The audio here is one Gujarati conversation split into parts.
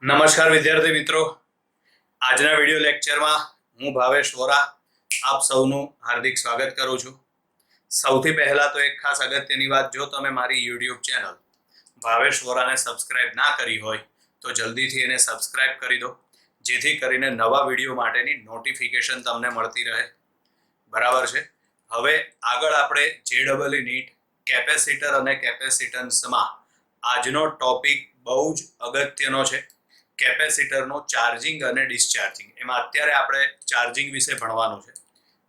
નમસ્કાર વિદ્યાર્થી મિત્રો, આજના વિડિયો લેક્ચરમાં હું ભાવેશ વોરા આપ સૌનું હાર્દિક સ્વાગત કરું છું। સૌથી પહેલા તો એક ખાસ અગત્યની વાત, જો તમે મારી YouTube ચેનલ ભાવેશ વોરાને સબસ્ક્રાઇબ ના કરી હોય તો જલ્દીથી એને સબસ્ક્રાઇબ કરી દો, જેથી કરીને નવા વિડિયો માટેની નોટિફિકેશન તમને મળતી રહે। બરાબર છે। હવે આગળ આપણે JEE નીટ કેપેસિટર અને કેપેસિટન્સમાં આજનો ટોપિક બહુ જ અગત્યનો છે। કેપેસિટરનો ચાર્જિંગ અને ડિસ્ચાર્જિંગ, એમાં અત્યારે આપણે ચાર્જિંગ વિશે ભણવાનું છે।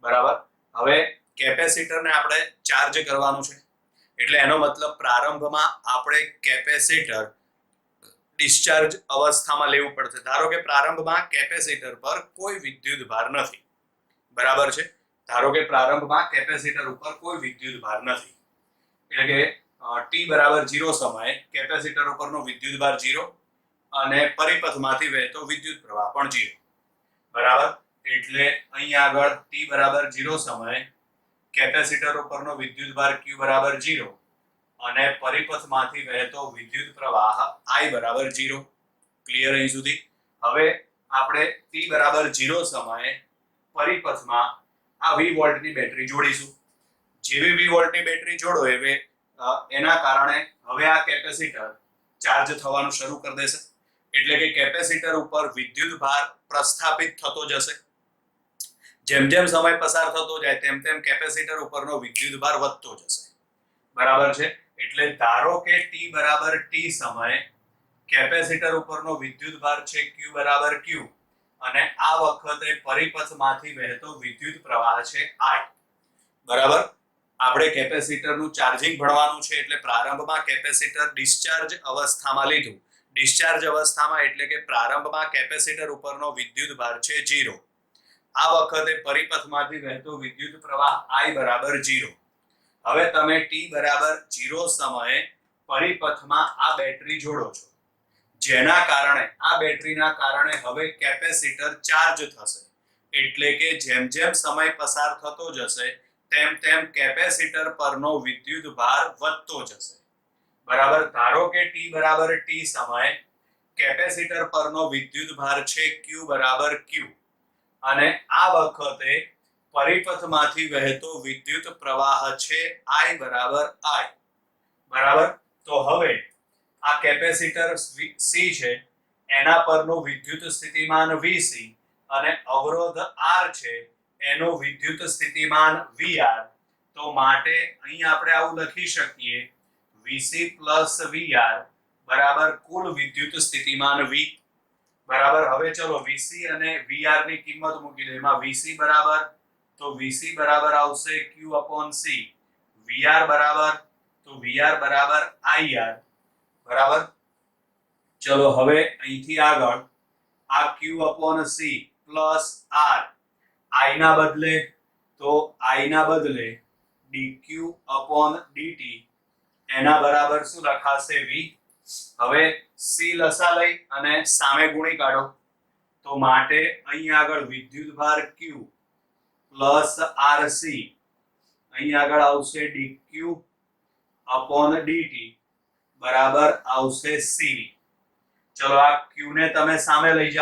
બરાબર। હવે કેપેસિટરને આપણે ચાર્જ કરવાનું છે, એટલે એનો મતલબ પ્રારંભમાં આપણે કેપેસિટર ડિસ્ચાર્જ અવસ્થામાં લેવું પડશે। ધારો કે પ્રારંભમાં કેપેસિટર પર કોઈ વિદ્યુત ભાર નથી। બરાબર છે। ધારો કે પ્રારંભમાં કેપેસિટર ઉપર કોઈ વિદ્યુત ભાર નથી, એટલે કે t બરાબર 0 સમયે કેપેસિટર ઉપરનો વિદ્યુત ભાર 0 અને પરિપથમાંથી વહેતો વિદ્યુત પ્રવાહ પણ 0। બરાબર। એટલે અહીં આગળ t બરાબર 0 સમયે કેપેસિટર ઉપરનો વિદ્યુત ભાર q બરાબર 0 અને પરિપથમાંથી વહેતો વિદ્યુત પ્રવાહ I બરાબર 0। ક્લિયર અહીં સુધી? હવે આપણે t બરાબર 0 સમયે પરિપથમાં આ v વોલ્ટની બેટરી જોડીશું। જેવી v વોલ્ટની બેટરી જોડો એટલે એના કારણે હવે આ કેપેસિટર ચાર્જ થવાનું શરૂ કરી દેશે, એટલે કે કેપેસિટર ઉપર વિદ્યુત ભાર પ્રસ્થાપિત થતો જશે। જેમ જેમ સમય પસાર થતો જાય તેમ તેમ કેપેસિટર ઉપરનો વિદ્યુત ભાર વધતો જશે। બરાબર છે। એટલે ધારો કે t બરાબર t સમયે કેપેસિટર ઉપરનો વિદ્યુત ભાર છે q બરાબર q અને આ વખતે પરિપથમાંથી વહેતો વિદ્યુત પ્રવાહ છે I। બરાબર। આપણે કેપેસિટરનું ચાર્જિંગ ભણવાનું છે, એટલે પ્રારંભમાં કેપેસિટર ડિસ્ચાર્જ અવસ્થામાં લીધું। ડિસ્ચાર્જ અવસ્થામાં એટલે કે પ્રારંભમાં કેપેસિટર ઉપરનો વિદ્યુત ભાર છે 0। આ વખતે પરિપથમાંથી વહેતો વિદ્યુત પ્રવાહ I બરાબર 0। હવે તમે t બરાબર 0 સમયે પરિપથમાં આ બેટરી જોડો છો, જેના કારણે આ બેટરીના કારણે હવે કેપેસિટર ચાર્જ થશે, એટલે કે જેમ જેમ સમય પસાર થતો જશે તેમ તેમ કેપેસિટર પરનો વિદ્યુત ભાર વધતો જશે। બરાબર। ધારો કે t બરાબર t સમયે કેપેસિટર પરનો વિદ્યુત ભાર છે q બરાબર q અને આ વખતે પરિપથમાંથી વહેતો વિદ્યુત પ્રવાહ છે I બરાબર I। બરાબર। તો હવે આ કેપેસિટર C છે, એના પરનું વિદ્યુત સ્થિતિમાન Vc અને અવરોધ R છે, એનું વિદ્યુત સ્થિતિમાન VR। તો માટે અહીં આપણે આવું લખી શકીએ Vc + VR બરાબર કુલ વિદ્યુત સ્થિતિમાન V। બરાબર। હવે ચલો Vc અને VR ની કિંમત મૂકી દો। એમાં Vc બરાબર તો Vc બરાબર આવશે q/c, VR બરાબર તો VR બરાબર IR। બરાબર। ચલો હવે અહીંથી આગળ આ q/c + R, I ના બદલે તો I ના બદલે dq/dt એના બરાબર શું લખાશે V। હવે C લસા લઈ અને સામે ગુણી કાઢો, તો માટે અહીં આગળ વિદ્યુત ભાર q + RC, અહીં આગળ આવશે dq/dt બરાબર આવશે CV। ચલો આ q ને તમે સામે લઈ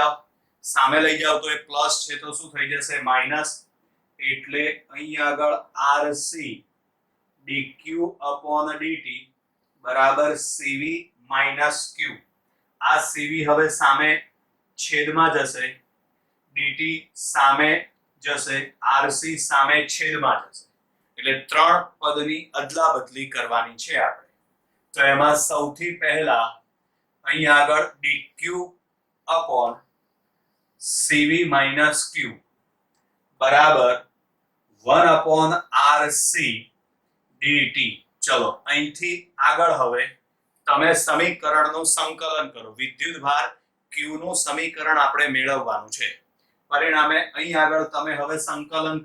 જાઓ તો એ પ્લસ છે તો શું થઈ જશે માઈનસ, એટલે અહીં આગળ RC dq/dt બરાબર CV - q। આ CV હવે સામે છેદમાં જશે, dt સામે જશે, RC સામે છેદમાં જશે, એટલે ત્રણ પદની અદલા બદલી કરવાની છે આપણે। તો એમાં સૌથી પહેલા અહીં આગળ dq/CV - q બરાબર 1/RC dt। ચલો અહીંથી આગળ હવે તમે સમીકરણનું સંકલન કરો। વિદ્યુત ભાર q નું સમીકરણ આપણે મેળવવાનું છે। પરિણામે અહીં આગળ તમે હવે સંકલન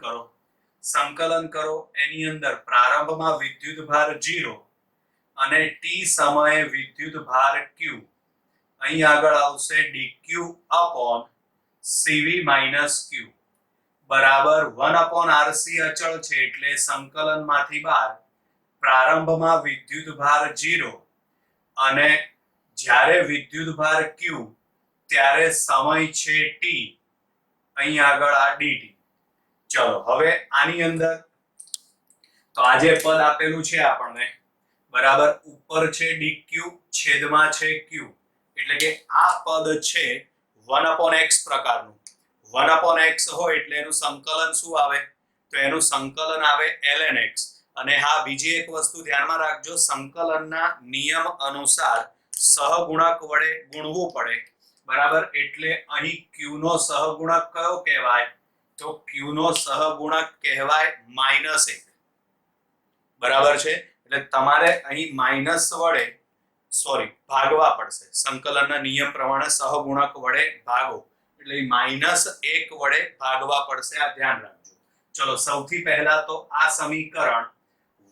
કરો એની અંદર પ્રારંભમાં વિદ્યુત ભાર 0 અને t સમયે વિદ્યુત ભાર q, અહીં આગળ આવશે dq/CV - q બરાબર 1/RC અચળ છે, એટલે સંકલનમાંથી બહાર પ્રારંભમાં વિદ્યુત ભાર 0 અને જ્યારે વિદ્યુત ભાર q ત્યારે સમય છે t, અહીં આગળ આ dt. ચલો હવે આની અંદર તો આ જે પદ આપેલું છે આપણને બરાબર, ઉપર છે dq, છેદમાં છે q, એટલે કે આ પદ છે 1/x પ્રકારનું. 1/x હોય એટલે એનું સંકલન શું આવે? તો એનું સંકલન આવે ln x. અને હા, બીજી એક વસ્તુ ધ્યાનમાં રાખજો, સંકલનના નિયમ અનુસાર સહગુણક વડે ગુણવું પડે, બરાબર. એટલે અહીં q નો સહગુણક કયો કહેવાય? તો q નો સહગુણક કહેવાય -1, બરાબર છે. એટલે તમારે અહીં માઈનસ વડે ભાગવા પડશે. સંકલનના નિયમ પ્રમાણે સહગુણક વડે ભાગો એટલે -1 વડે ભાગવા પડશે, આ ધ્યાન રાખજો. ચલો સૌથી પહેલા તો આ સમીકરણ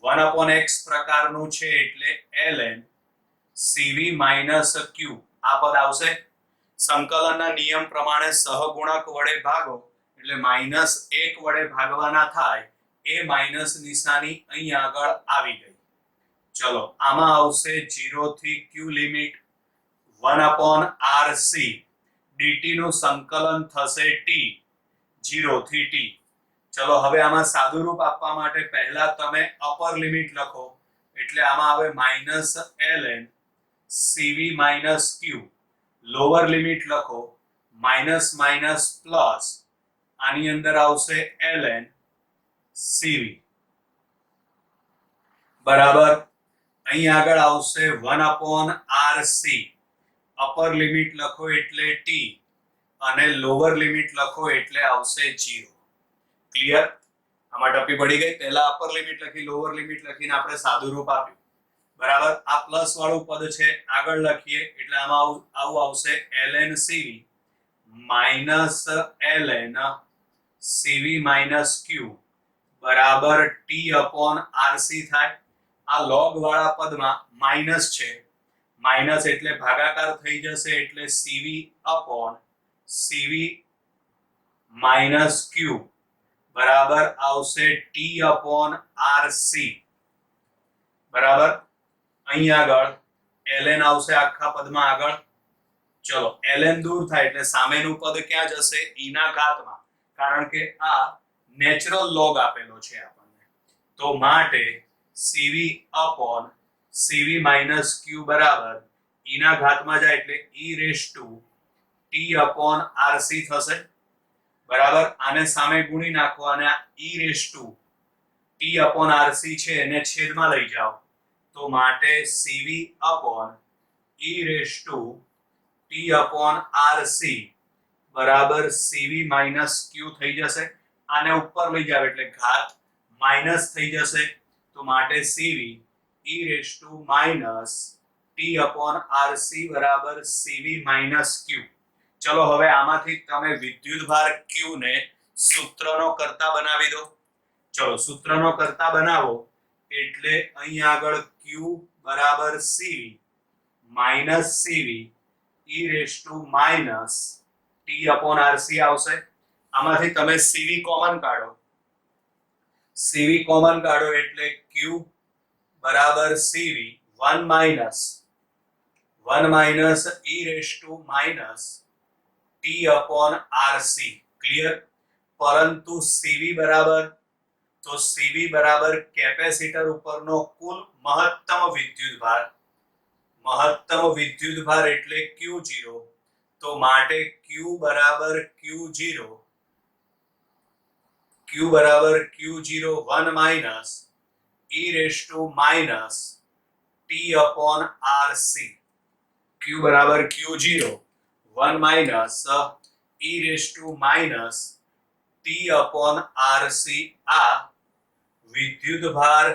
1/x પ્રકારનું છે એટલે ln cv - q આ પદ આવશે. સંકલનના નિયમ પ્રમાણે સહગુણક વડે ભાગો એટલે -1 વડે ભાગવાના થાય, એ માઈનસ નિશાની અહીં આગળ આવી ગઈ. ચલો આમાં આવશે 0 થી q લિમિટ 1/rc, dt નું સંકલન થશે t, 0 થી t. ચલો હવે આમાં સાદું રૂપ આપવા માટે પહેલા તમે અપર લિમિટ લખો એટલે આમાં આવે -ln cv - q. Lower limit લખો પ્લસ આની અંદર આવશે ln cv, બરાબર. અહીં આગળ આવશે 1/rc. અપર લિમિટ લખો એટલે t અને લોઅર લિમિટ લખો એટલે આવશે 0. ક્લિયર? આમાં ટપી પડી ગઈ. પહેલા અપર લિમિટ લખી, લોઅર લિમિટ લખીને આપણે સાદું રૂપ આપ્યું, બરાબર. આ પ્લસ વાળું પદ છે, આગળ લખીએ એટલે આમાં આવું આવશે ln cv ln cv - q બરાબર t/rc થાય. આ લોગ વાળા પદમાં માઈનસ છે, માઈનસ એટલે ભાગાકાર થઈ જશે એટલે cv - q બરાબર આવશે t/rc, બરાબર. અહીં આગળ ln આવશે આખા પદમાં આગળ. ચલો ln દૂર થાય એટલે સામેનું પદ ક્યાં જશે? e ના ઘાતમાં, કારણ કે આ નેચરલ લોગ આપેલો છે આપણને. તો માટે cv - q બરાબર e ના ઘાતમાં જાય એટલે e⁻t/rc થશે, બરાબર. આને સામે ગુણી નાખો અને આ e⁻t/rc છે એને છેદમાં લઈ જાઓ તો માટે cv e⁻t/rc બરાબર cv - q થઈ જશે. આને ઉપર લઈ જાવ એટલે ઘાત માઈનસ થઈ જશે તો માટે cv e⁻t/rc બરાબર cv - q. ચલો હવે આમાંથી તમે વિદ્યુતભાર q ને સૂત્રનો કર્તા બનાવી દો. ચલો સૂત્રનો કર્તા બનાવો એટલે અહીં આગળ q બરાબર cv e⁻t/rc આવશે. આમાંથી તમે cv કોમન કાઢો, cv કોમન કાઢો એટલે q બરાબર cv 1 e⁻t/rc. ક્લિયર? પરંતુ cv બરાબર કેપેસિટર ઉપરનો કુલ મહત્તમ વિદ્યુતભાર એટલે q0. તો માટે q બરાબર q0 1 e⁻t/rc. q બરાબર q0 1 e⁻t/rc આ વિદ્યુતભાર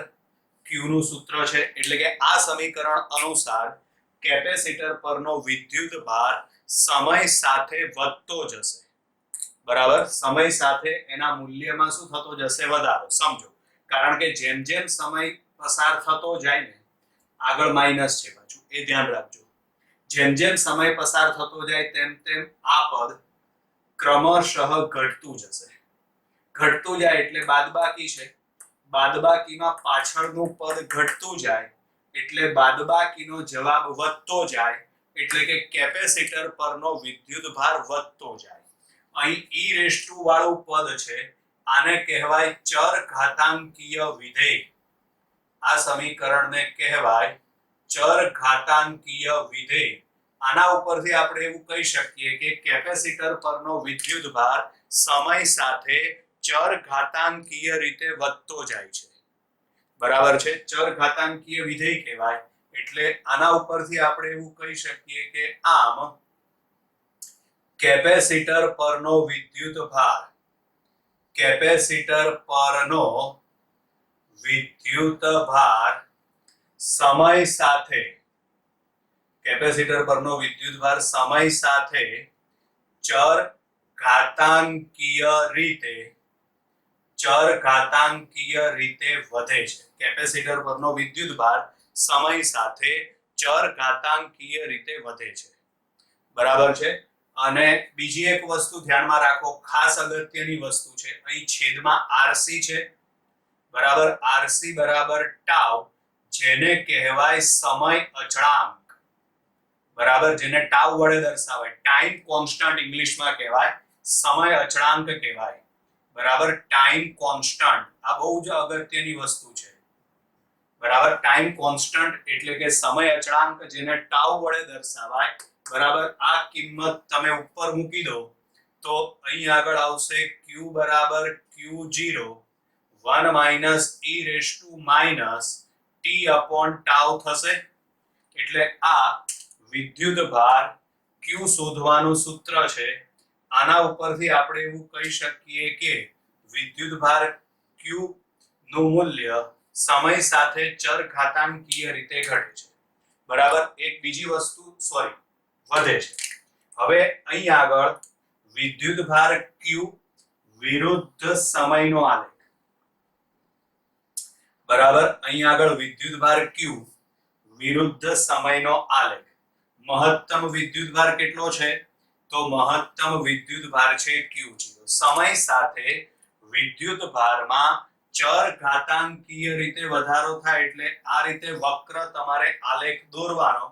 q નું સૂત્ર છે. એટલે કે આ સમીકરણ અનુસાર કેપેસિટર પરનો વિદ્યુતભાર સમય સાથે વધતો જશે, બરાબર. સમય સાથે એના મૂલ્યમાં શું થતો જશે? વધારો. સમજો, કારણ કે જેમ જેમ સમય પસાર થતો જાય ને આગળ માઈનસ છે પાછું, એ ધ્યાન રાખજો. જેમ જેમ સમય પસાર થતો જાય તેમ તેમ આ પદ ક્રમશઃ ઘટતું જશે. ઘટતું જાય એટલે બાદબાકી છે, બાદબાકીમાં પાછળનું પદ ઘટતું જાય એટલે બાદબાકીનો જવાબ વધતો જાય એટલે કે કેપેસિટર પરનો વિદ્યુત ભાર વધતો જાય. અહીં e વાળું પદ છે, આને કહેવાય ચર ઘાતાંકીય વિધેય. આ સમીકરણને કહેવાય ચર ઘાતાંકીય વિધેય. આના ઉપરથી આપણે એવું કહી શકીએ કે કેપેસિટર પરનો વિદ્યુત ભાર સમય સાથે ચર ઘાતાંકીય રીતે વધતો જાય છે. બરાબર છે, ચર ઘાતાંકીય વિધેય કહેવાય. એટલે આના ઉપરથી આપણે એવું કહી શકીએ કે આમ કેપેસિટર પરનો વિદ્યુત ભાર સમય સાથે ચર ઘાતાંકીય રીતે વધે છે. કેપેસિટર પરનો વિદ્યુત ભાર સમય સાથે ચર ઘાતાંકીય રીતે વધે છે. બરાબર છે. અને બીજી એક વસ્તુ ધ્યાનમાં રાખો, ખાસ અગત્યની વસ્તુ છે. અહીં છેદમાં આરસી છે, બરાબર. આરસી બરાબર ટાઉ, જેને કહેવાય સમય અચળાંક. બરાબર, જેને ટાઉ વડે દર્શાવાય, ટાઈમ કોન્સ્ટન્ટ ઇંગ્લિશમાં કહેવાય, સમય અચળાંક કહેવાય. બરાબર, ટાઈમ કોન્સ્ટન્ટ આ બહુ જ અગત્યની વસ્તુ છે. બરાબર, ટાઈમ કોન્સ્ટન્ટ એટલે કે સમય અચળાંક, જેને ટાઉ વડે દર્શાવાય. બરાબર, આ કિંમત તમે ઉપર મૂકી દો તો અહીં આગળ આવશે q બરાબર q0 1 minus e raise to minus t upon tau થશે. એટલે આ વિદ્યુત ભાર q શોધવાનું સૂત્ર છે. આના ઉપરથી આપણે એવું કહી શકીએ કે વિદ્યુત ભાર q નું મૂલ્ય સમય સાથે ચર ઘાતાંકીય રીતે ઘટે છે. બરાબર, એક બીજી વસ્તુ વધે છે. હવે અહીં આગળ વિદ્યુત ભાર q વિરુદ્ધ સમયનો આલેખ. બરાબર, અહીં આગળ વિદ્યુત ભાર q વિરુદ્ધ સમયનો આલેખ. મહત્તમ વિદ્યુત ભાર કેટલો છે? તો મહત્તમ વિદ્યુત ભાર છે q0. સમય સાથે વિદ્યુત ભારમાં ચર ઘાતાંકીય રીતે વધારો થાય એટલે આ રીતે વક્ર તમારે આલેખ દોરવાનો.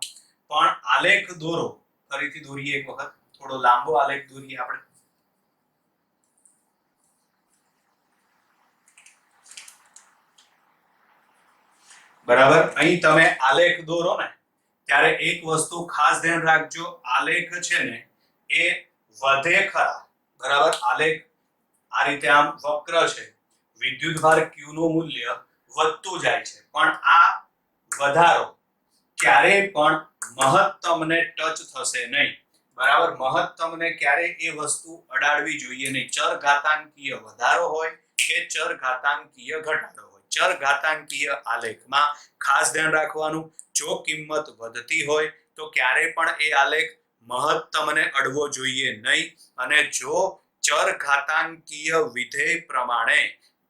પણ આલેખ દોરો, ફરીથી દોરીએ એક વખત, થોડો લાંબો આલેખ દોરીએ આપણે. બરાબર, અહીં તમે આલેખ દોરો ને ત્યારે એક વસ્તુ ખાસ ધ્યાન રાખજો, આલેખ છે ને એ વધે ખરા. બરાબર, આલેખ આ રીતે આમ વક્ર છે, વિદ્યુત ભાર q નું મૂલ્ય વધતું જાય છે, પણ આ વધારો ક્યારેય પણ મહત્તમને ટચ થશે નહીં. બરાબર, મહત્તમને ક્યારેય એ વસ્તુ અડાડવી જોઈએ નહીં. ચર ઘાતાંકીય વધારો હોય કે ચર ઘાતાંકીય ઘટાડો હોય, ચર ઘાતાંકીય આલેખમાં ખાસ ધ્યાન રાખવાનું, જો કિંમત વધતી હોય તો ક્યારેય પણ એ આલેખ મહત્તમને અડવો જોઈએ નહીં. અને જો ચર ઘાતાંકીય વિધેય પ્રમાણે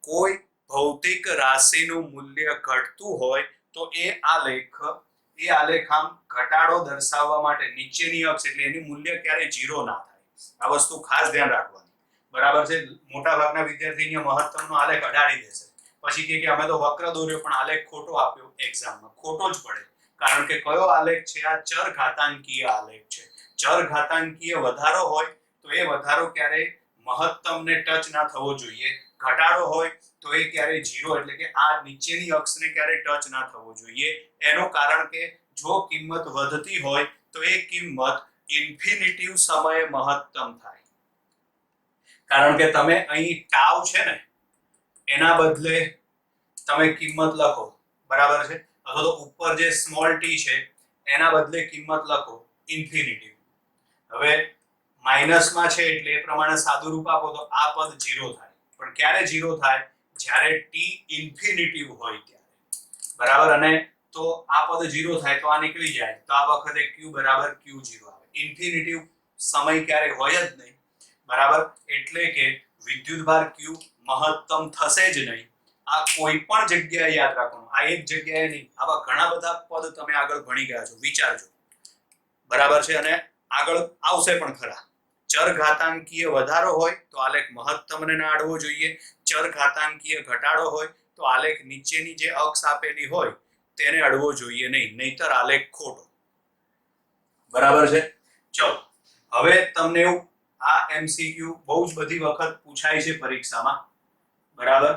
કોઈ ભૌતિક રાશિનું મૂલ્ય ઘટતું હોય તો એ આલેખ આમ ઘટાડો દર્શાવવા માટે નીચેની અક્ષ એટલે એની મૂલ્ય ક્યારે 0 ના થાય. આ વસ્તુ ખાસ ધ્યાન રાખવાની. બરાબર છે. મોટા ભાગના વિદ્યાર્થી મહત્તમનો આલેખ અડાડી દેશે, પછી કે અમે તો વક્ર દોર્યો પણ આલેખ ખોટો આપ્યો એક્ઝામમાં. ખોટો જ પડે, કારણ કે કયો આલેખ છે? આ ચર ઘાતાંકીય આલેખ છે. ચર ઘાતાંકીય વધારો હોય તો એ વધારો ક્યારે મહત્તમને ટચ ના થવો જોઈએ. ઘટાડો હોય તો એ ક્યારે 0 એટલે કે આ નીચેની અક્ષને ક્યારે ટચ ના થવો જોઈએ. એનું કારણ કે જો કિંમત વધતી હોય તો એ કિંમત ઇન્ફિનિટિવ સમયે મહત્તમ થાય. કારણ કે તમે અહીં ટાઉ છે ને એના બદલે તમે કિંમત લખો, બરાબર છે, અથવા તો ઉપર જે સ્મોલ ટી છે એના બદલે કિંમત લખો ઇન્ફિનિટિવ. હવે માઇનસમાં છે એટલે એ પ્રમાણે સાદું રૂપ આપો તો આ પદ 0 થાય. પણ ક્યારે 0 થાય? જ્યારે ટી ઇન્ફિનિટિવ હોય ત્યારે. બરાબર, અને તો આ પદ 0 થાય તો આ નીકળી જાય, તો આ વખતે q બરાબર q0 આવે. ઇન્ફિનિટિવ સમય ક્યારે હોય જ નહીં. બરાબર, એટલે કે વિદ્યુત ભાર q મહત્તમ થશે જ નહીં. આ કોઈ પણ જગ્યાએ યાદ રાખવાનું, આ એક જગ્યાએ નહીં. આવા ઘણા બધા પદ તમે આગળ ભણી ગયા છો, વિચારજો. બરાબર છે, અને આગળ આવશે પણ ખરા. ચર ઘાતાંકીય વધારો હોય તો આલેખ મહત્તમને ના અડવો જોઈએ. ચર ઘાતાંકીય ઘટાડો હોય તો આલેખ નીચેની જે અક્ષ આપેલી હોય તેને અડવો જોઈએ નહીં, નહીતર આલેખ ખોટો. બરાબર છે. ચલો હવે તમને એવું આ એમસીક્યુ બહુ જ બધી વખત પૂછાય છે પરીક્ષામાં, બરાબર,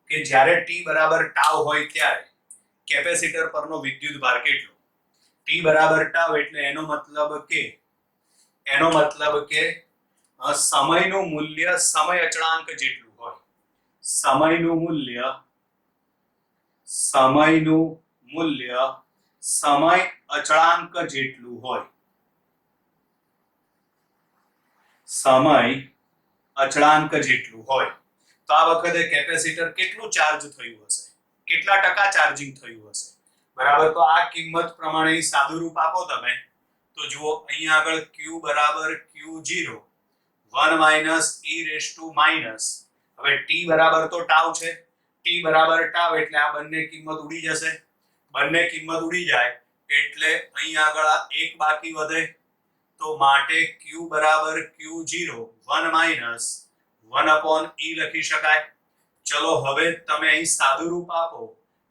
કે જ્યારે ટી બરાબર ટાઉ હોય ત્યારે કેપેસિટર પરનો વિદ્યુત ભાર કેટલો? ટી બરાબર ટાઉ એટલે એનો મતલબ કે સમયનું મૂલ્ય સમય અચળાંક જેટલું હોય. સમયનું મૂલ્ય સમય અચળાંક જેટલું હોય. સમય અચળાંક જેટલું હોય તો આ વખતે કેપેસિટર કેટલું ચાર્જ થયું હશે, કેટલા ટકા ચાર્જિંગ થયું હશે? બરાબર, તો આ કિંમત પ્રમાણે સાદું રૂપ આપો તમે તો જુઓ અહીંયા આગળ Q બરાબર Q0 1 minus e raise to minus, હવે T બરાબર તો ટાઉ છે, T બરાબર ટાઉ એટલે આ બંને કિંમત ઉડી જશે. બંને કિંમત ઉડી જાય એટલે અહીંયા આગળ આ એક બાકી વધે, તો માટે Q બરાબર Q0 1 માઇનસ 1 upon e લખી શકાય. ચલો હવે તમે અહીં સાદું રૂપ આપો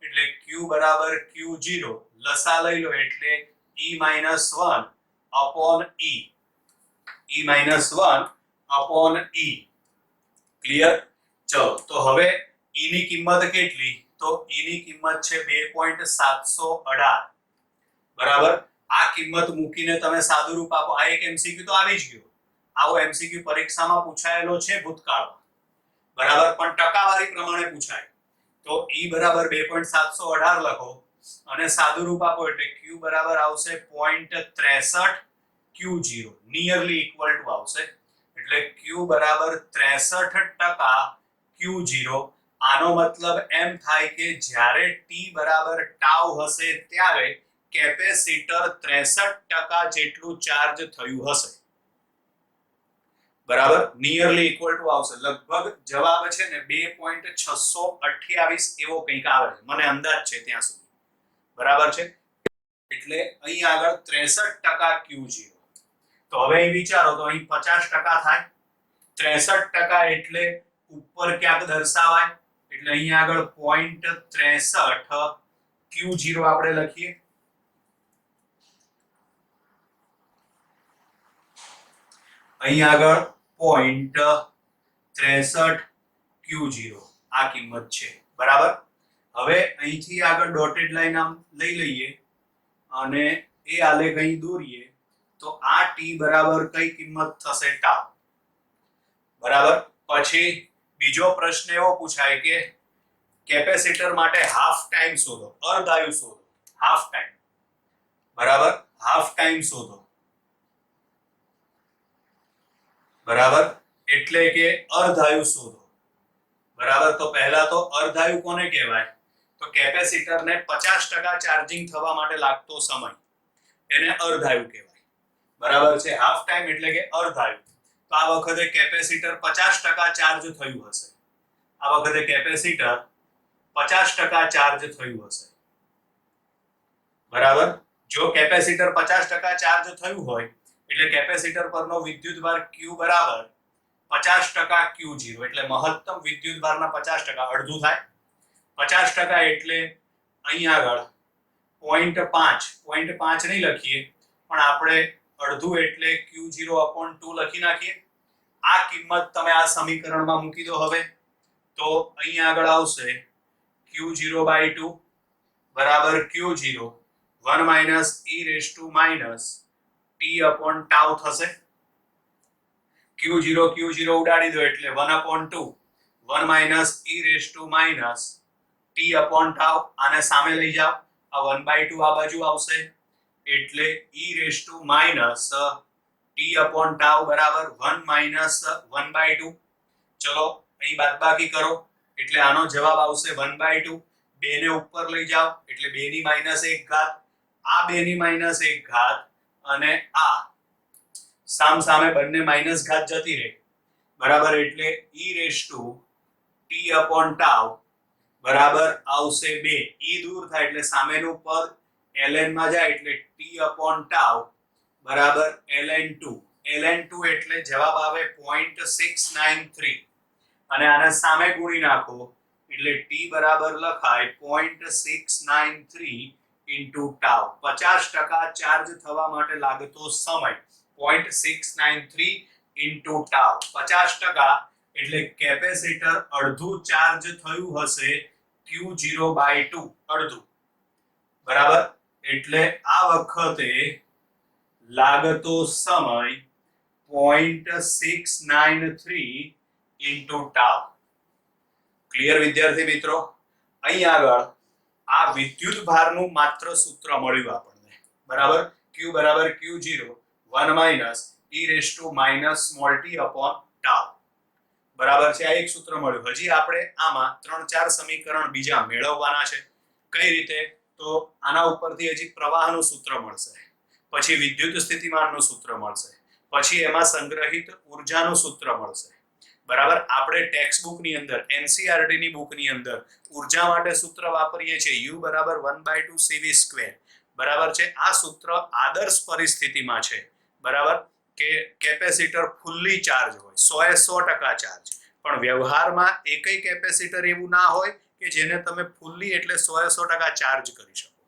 એટલે Q બરાબર Q0 લસા લઈ લો એટલે e minus 1 upon e. e minus 1 upon e. Clear? ચલો તો હવે e ની કિંમત કેટલી? તો e ની કિંમત છે 2.718. બરાબર, આ કિંમત મૂકીને તમે સાદું રૂપ આપો. આ એક એમસીક્યુ તો આવી જ ગયો. આવો એમસીક્યુ પરીક્ષામાં પૂછાયેલો છે ભૂતકાળમાં, બરાબર, પણ ટકાવારી પ્રમાણે પૂછાય. તો e બરાબર 2.718 લખો અને સાદું રૂપ આપો એટલે q બરાબર આવશે 0.63 Q0 નિયરલી ઇક્વલ ટુ આવશે એટલે q બરાબર 63% Q0. આનો મતલબ એમ થાય કે જ્યારે t બરાબર ટાઉ હશે ત્યારે કેપેસિટર 63% જેટલું ચાર્જ થયું હશે. બરાબર, નિયરલી ઇક્વલ ટુ આવશે. લગભગ જવાબ છે ને 2.628 એવો કંઈક આવે છે, મને અંદાજ છે ત્યાં સુધી. બરાબર છે, એટલે અહીં આગળ 63% Q0. તો હવે અહીં વિચારો તો અહીં 50% થાય, 63% એટલે ઉપર ક્યાંક દર્શાવાય એટલે અહીં આગળ 0.63 Q0 આપણે લખીએ. અહીં આગળ 0.63 Q0 આ કિંમત છે. બરાબર, હવે અહીંથી આગળ ડોટેડ લાઈન આમ લઈ લઈએ અને એ આલેખ અહીં દોરીએ તો આ t બરાબર કઈ કિંમત થશે? ટાઉ. બરાબર, પછી બીજો પ્રશ્ન એવો પૂછાય કે કેપેસિટર માટે હાફ ટાઈમ શોધો, અર્ધાયુ શોધો. હાફ ટાઈમ, બરાબર, હાફ ટાઈમ શોધો. બરાબર, એટલે કે અર્ધાયુ શોધો. બરાબર, તો પહેલા તો અર્ધાયુ કોને કહેવાય? તો કેપેસિટરને 50% ચાર્જિંગ થવા માટે લાગતો સમય એને અર્ધાયુ કહેવાય. બરાબર છે, હાફ ટાઈમ એટલે કે અર્ધાયુ. તો આ વખતે કેપેસિટર 50% ચાર્જ થયું હશે. આ વખતે કેપેસિટર 50% ચાર્જ થયું હશે. બરાબર, જો કેપેસિટર 50% ચાર્જ થયું હોય એટલે કેપેસિટર પરનો વિદ્યુતભાર Q બરાબર 50% Q0 એટલે મહત્તમ વિદ્યુતભારના 50% અડધું થાય. 50% એટલે અહીં આગળ 0.5 નહીં લખીએ પણ આપણે અડધું એટલે Q0/2 લખી નાખીએ. આ કિંમત તમે આ સમીકરણમાં મૂકી દો. હવે તો અહીં આગળ આવશે Q0/2 બરાબર Q0 1 minus e raised to minus t upon tau થશે. Q0 ઉડાડી દો એટલે 1/2 1 minus e raised to minus t upon tau. આને સામે લઈ જાઓ, આ 1/2 આ બાજુ આવશે એટલે e raised to minus t upon tau બરાબર 1 minus 1/2. ચલો અહીં બાદબાકી કરો એટલે આનો જવાબ આવશે 1/2. 2 ને ઉપર લઈ જાઓ એટલે 2 ની -1 ઘાત, આ 2 ની -1 ઘાત અને આ સામ સામે બંને માઈનસ ઘાત જતી રહે. બરાબર, એટલે e raised to t upon tau બરાબર આવશે 2. e દૂર થાય એટલે સામેનું પદ ln માં જાય એટલે t upon tau બરાબર ln2. ln2 એટલે જવાબ આવે 0.693 અને આને સામે ગુણી નાખો એટલે t બરાબર લખાય 0.693 ઇન્ટુ ટાઉ. 50% ચાર્જ થવા માટે લાગતો સમય 0.693 ઇન્ટુ ટાઉ. 50% એટલે કેપેસિટર અડધું ચાર્જ થયું હશે Q0/2 અડધું. બરાબર, એટલે આ વખતે લાગતો સમય 0.693 ઇન્ટુ ટાઉ. ક્લિયર વિદ્યાર્થી મિત્રો? અહીં આગળ આ વિદ્યુત ભારનું માત્ર સૂત્ર મળ્યું આપણને. બરાબર, Q બરાબર Q0 1 minus e raise to minus small t upon tau. બરાબર છે, આ એક સૂત્ર મળ્યું. હજી આપણે આમાં 3-4 સમીકરણ બીજા મેળવવાના છે. કઈ રીતે? તો આના ઉપરથી હજી પ્રવાહનું સૂત્ર મળશે, પછી વિદ્યુત સ્થિતિમાનનું સૂત્ર મળશે, પછી એમાં સંગ્રહિત ઉર્જાનું સૂત્ર મળશે. બરાબર, આપણે ટેક્સ્ટ બુક ની અંદર NCERT ની બુક ની અંદર ઉર્જા માટે સૂત્ર વાપરીએ છીએ U બરાબર 1/2 CV². બરાબર છે, આ સૂત્ર આદર્શ પરિસ્થિતિમાં છે. બરાબર, કે કેપેસિટર ફુલ્લી ચાર્જ હોય, 100% ચાર્જ. પણ વ્યવહારમાં એકય કેપેસિટર એવું ના હોય કે જેને તમે ફુલ્લી એટલે 100% ચાર્જ કરી શકો.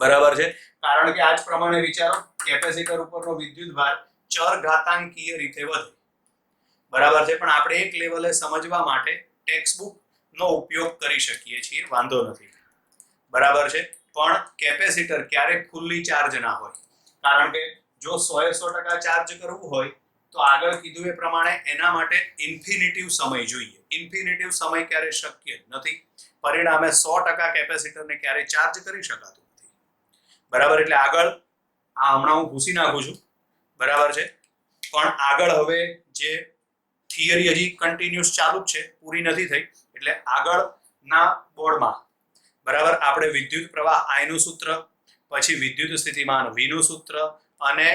બરાબર છે, કારણ કે આજ પ્રમાણે વિચારો, કેપેસિટર ઉપરનો વિદ્યુત ભાર ચર ઘાતાંકીય રીતે વધે. બરાબર છે, પણ આપણે એક લેવલે સમજવા માટે ટેક્સ્ટ બુક નો ઉપયોગ કરી શકીએ છીએ, વાંધો નથી. બરાબર છે, પણ કેપેસિટર ક્યારેક ફુલ્લી ચાર્જ ના હોય, કારણ કે જો 100% ચાર્જ કરવું હોય તો આગળ કીધું એ પ્રમાણે એના માટે ઇન્ફિનિટિવ સમય જોઈએ. ઇન્ફિનિટિવ સમય ક્યારે શક્ય નથી, પરિણામે 100% કેપેસિટરને ક્યારે ચાર્જ કરી શકાતું નથી. બરાબર, એટલે આગળ આ હમણાં હું ભૂસી નાખું છું. બરાબર છે, પણ આગળ હવે જે થિયરી હજી કન્ટિન્યુઅસ ચાલુ જ છે, પૂરી નથી થઈ. એટલે આગળના બોર્ડમાં બરાબર આપણે વિદ્યુત પ્રવાહ I નું સૂત્ર, પછી વિદ્યુત સ્થિતિમાન V નું સૂત્ર અને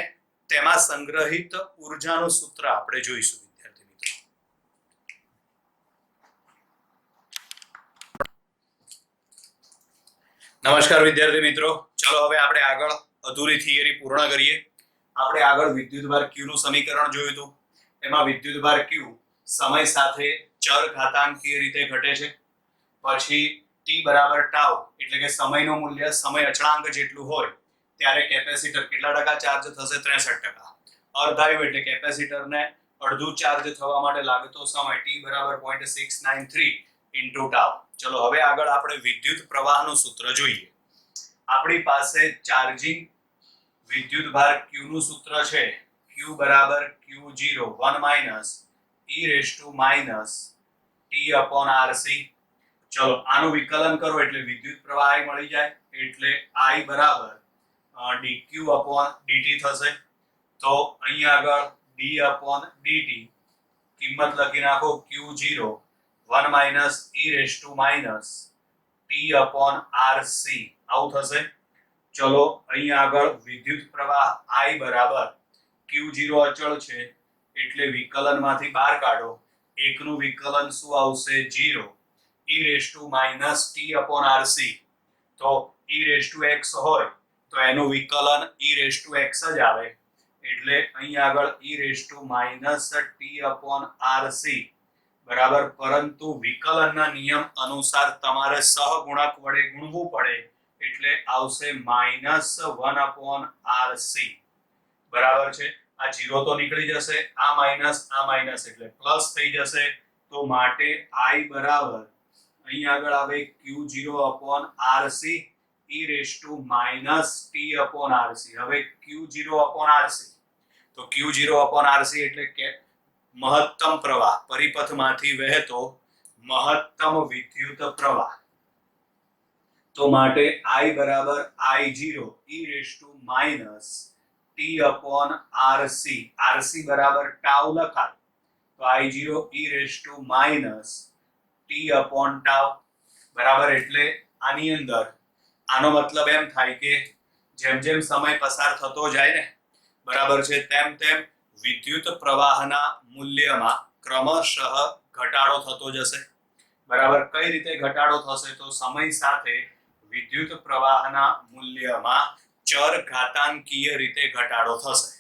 તેમાં સંગ્રહિત ઉર્જાનું સૂત્ર આપણે જોઈશું વિદ્યાર્થી મિત્રો. નમસ્કાર વિદ્યાર્થી મિત્રો, ચલો હવે આપણે આગળ અધૂરી થિયરી પૂર્ણ કરીએ. આપણે આગળ વિદ્યુતભાર Q નું સમીકરણ જોયું હતું. એમાં વિદ્યુતભાર Q સમય સાથે ચર ઘાતાંકીય રીતે ઘટે છે. પછી t બરાબર ટાઉ એટલે કે સમયનું મૂલ્ય સમય અચળાંક જેટલું હોય ત્યારે કેપેસિટર કેટલા ટકા ચાર્જ થશે? 63%. અર્ધાયુ એટલે કેપેસિટરને અડધું ચાર્જ થવા માટે લાગતો સમય t બરાબર 0.693 ઇન્ટુ ટાઉ. ચલો હવે આગળ આપણે વિદ્યુત પ્રવાહનું સૂત્ર જોઈએ. આપણી પાસે ચાર્જિંગ વિદ્યુતભાર Q નું સૂત્ર છે. Q બરાબર Q0 1 minus e raise to minus t upon RC. ચલો આનું વિકલન કરો એટલે વિદ્યુત પ્રવાહ I મળી જાય, એટલે I બરાબર dq અપોન dt થશે. તો અહીં આગળ d અપોન dt કિંમત લખી નાખો Q0 1 minus e raise to minus t upon RC આવું થશે. ચલો અહીં આગળ વિદ્યુત પ્રવાહ I બરાબર Q0 અચળ છે એટલે વિકલનમાંથી બહાર કાઢો. એકનું વિકલન શું આવશે? 0 e raise to minus t upon RC. તો e રેઝ ટુ x હોય તો એનું વિકલન e રેઝ ટુ x જ આવે, એટલે અહીં આગળ e raise to minus t upon RC બરાબર. પરંતુ વિકલનના નિયમ અનુસાર તમારે સહગુણક વડે ગુણવું પડે એટલે આવશે -1 અપોન RC. બરાબર છે, આ 0 તો નીકળી જશે, આ માઇનસ એટલે પ્લસ થઈ જશે. તો માટે I બરાબર અહીં આગળ આવે Q0 upon RC e raise to minus t upon RC. હવે Q0 અપોન RC, તો Q0 અપોન RC એટલે કે મહત્તમ પ્રવાહ, પરિપથમાંથી વહેતો મહત્તમ વિદ્યુત પ્રવાહ. તો માટે I બરાબર I0 e raise to minus t upon RC. RC બરાબર ટાઉ લખાય, તો I0 e raise to minus t upon tau. બરાબર, એટલે આની અંદર આનો મતલબ એમ થાય કે જેમ જેમ સમય પસાર થતો જાય ને, બરાબર છે, તેમ તેમ વિદ્યુત પ્રવાહના મૂલ્યમાં ક્રમશઃ ઘટાડો થતો જશે. બરાબર, કઈ રીતે ઘટાડો થશે? તો સમય સાથે વિદ્યુત પ્રવાહના મૂલ્યમાં ચર ઘાતાંકીય રીતે ઘટાડો થશે.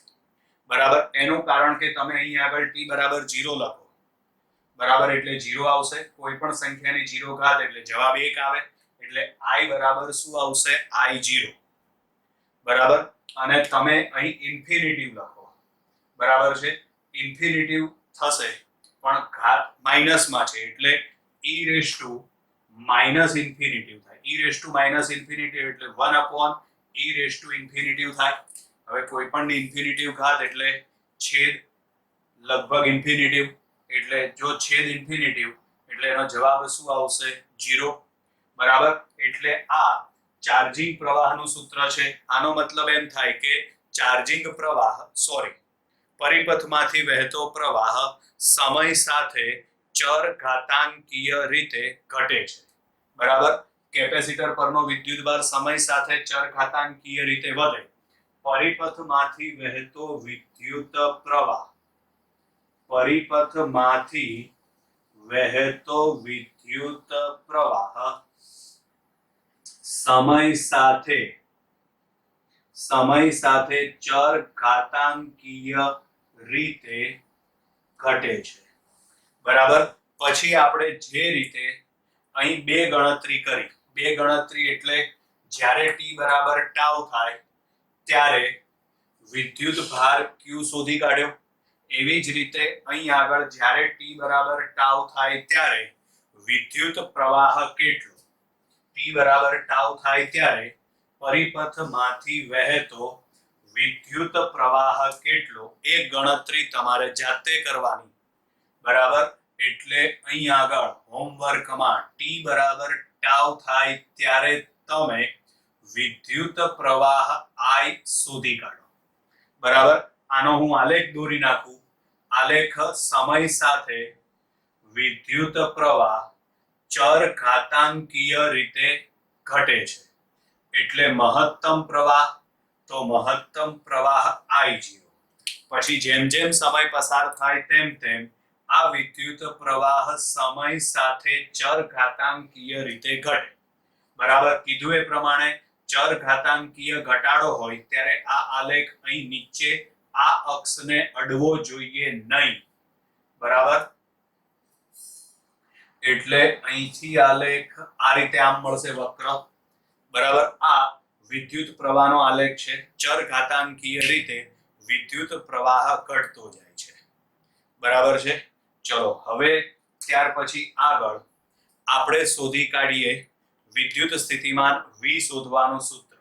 બરાબર, એનું કારણ કે તમે અહીં આગળ t બરાબર 0 લખો. બરાબર, એટલે 0 આવશે. કોઈ પણ સંખ્યાની 0 ઘાત એટલે જવાબ 1 આવે, એટલે I બરાબર શું આવશે I0 બરાબર અને તમે અહીં ઇન્ફિનિટિવ લખો બરાબર છે ઇન્ફિનિટિવ થશે પણ ઘાત માઇનસમાં છે એટલે e raise to minus infinitive થાય e raise to minus infinitive એટલે 1 upon e raise to infinitive થાય હવે કોઈ પણ ઇન્ફિનિટિવ ઘાત એટલે છેદ લગભગ ઇન્ફિનિટિવ એટલે જો છેદ ઇન્ફિનિટિવ એટલે એનો જવાબ શું આવશે 0 બરાબર એટલે આ ચાર્જિંગ પ્રવાહનું સૂત્ર છે આનો મતલબ એમ થાય કે ચાર્જિંગ પ્રવાહ પરિપથમાંથી વહેતો પ્રવાહ સમય સાથે ચર ઘાતાંકીય રીતે ઘટે છે બરાબર કેપેસિટર પરનો વિદ્યુતભાર સમય સાથે ચર ઘાતાંકીય રીતે વધે પરિપથમાંથી વહેતો વિદ્યુત પ્રવાહ પરિપથમાંથી વહેતો વિદ્યુત પ્રવાહ સમય સાથે ચર ઘાતાંકીય રીતે ઘટે છે બરાબર પછી આપણે જે રીતે અહીં બે ગણતરી એટલે જ્યારે t બરાબર ટાઉ થાય ત્યારે વિદ્યુત ભાર q શોધી કાઢ્યો એવી જ રીતે અહીં આગળ જ્યારે t બરાબર ટાઉ થાય ત્યારે વિદ્યુત પ્રવાહ કેટલો t બરાબર ટાઉ થાય ત્યારે પરિપથમાંથી વહેતો વિદ્યુત પ્રવાહ કેટલો એ ગણતરી તમારે જાતે કરવાની બરાબર એટલે અહીં આગળ હોમવર્કમાં t બરાબર ટાઉ થાય ત્યારે તમે વિદ્યુત પ્રવાહ I શોધી કાઢો બરાબર આનો હું આલેખ દોરી નાખું આલેખ સમય સાથે વિદ્યુત પ્રવાહ ચર ઘાતાંકીય રીતે ઘટે છે એટલે મહત્તમ પ્રવાહ I0 પછી જેમ જેમ સમય પસાર થાય તેમ આ વિદ્યુત પ્રવાહ સમય સાથે ચર ઘાતાંકીય રીતે ઘટે બરાબર કીધું એ પ્રમાણે ચર ઘાતાંકીય ઘટાડો હોય ત્યારે આ આલેખ અહીં નીચે આ અક્ષને અડવો જોઈએ નહીં બરાબર એટલે અહીંથી આલેખ આ રીતે આમ મળશે વક્ર બરાબર આ વિદ્યુત પ્રવાહનો આલેખ છે ચર ઘાતાંકીય રીતે વિદ્યુત પ્રવાહ ઘટતો જાય છે બરાબર છે ચલો હવે ત્યાર પછી આગળ આપણે શોધી કાઢીએ વિદ્યુત સ્થિતિમાન V શોધવાનું સૂત્ર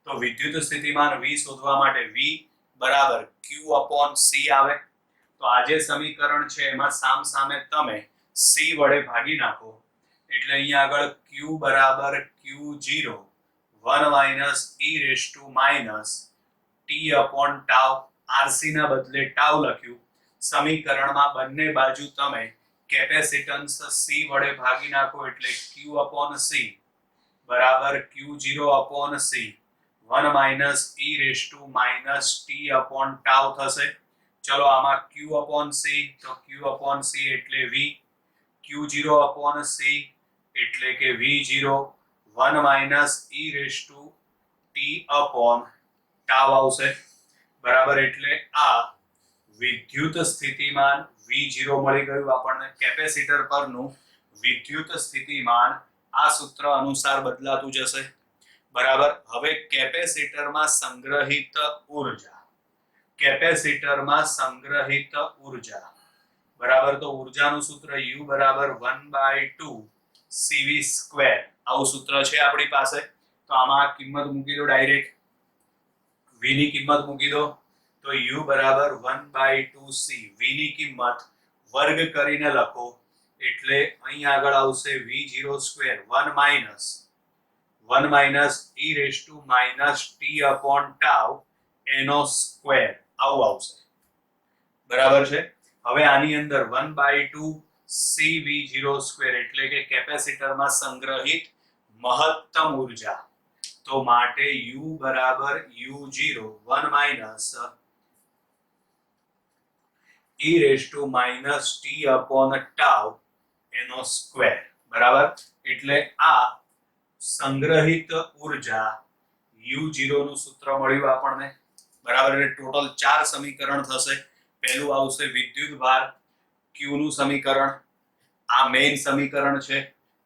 તો વિદ્યુત સ્થિતિમાન V શોધવા માટે V બરાબર Q upon C આવે તો આ જે સમીકરણ છે એમાં સામે તમે C વડે ભાગી નાખો એટલે અહીંયા આગળ Q બરાબર Q0 1 minus e raised to minus t upon tau RC ના બદલે tau લખ્યું સમીકરણમાં બંને બાજુ તમે કેપેસિટન્સ C વડે ભાગી નાખો એટલે Q upon C બરાબર Q0 upon C 1 minus e raised to minus t upon tau થશે ચલો આમાં Q upon C તો Q upon C એટલે V Q0 upon C એટલે કે V0 1 minus e raised to t upon tau આવશે બરાબર એટલે આ વિદ્યુત સ્થિતિમાન V0 મળી ગયું આપણને કેપેસિટર પરનું વિદ્યુત સ્થિતિમાન આ સૂત્ર અનુસાર બદલાતું જશે બરાબર હવે કેપેસિટરમાં સંગ્રહિત ઉર્જા બરાબર તો ઉર્જાનું સૂત્ર U બરાબર 1/2 CV² આવું સૂત્ર છે આપણી પાસે તો આમાં કિંમત મૂકી દો ડાયરેક્ટ V ની કિંમત મૂકી દો તો U બરાબર 1/2 C V ની કિંમત વર્ગ કરીને લખો એટલે અહીં આગળ આવશે V0² 1 minus e raised to minus t upon tau એનો સ્ક્વેર આવું આવશે બરાબર છે હવે આની અંદર 1/2 CV0² એટલે કે કેપેસિટરમાં સંગ્રહિત મહત્તમ ઉર્જા તો માટે U બરાબર U0 1 minus e raised to minus t upon tau એનો સ્ક્વેર બરાબર એટલે આ સંગ્રહિત ઉર્જા U0 નું સૂત્ર મળ્યું આપણને બરાબર એટલે ટોટલ 4 સમીકરણ થશે પહેલું આવશે વિદ્યુત ભાર Q નું સમીકરણ આ મેઇન સમીકરણ છે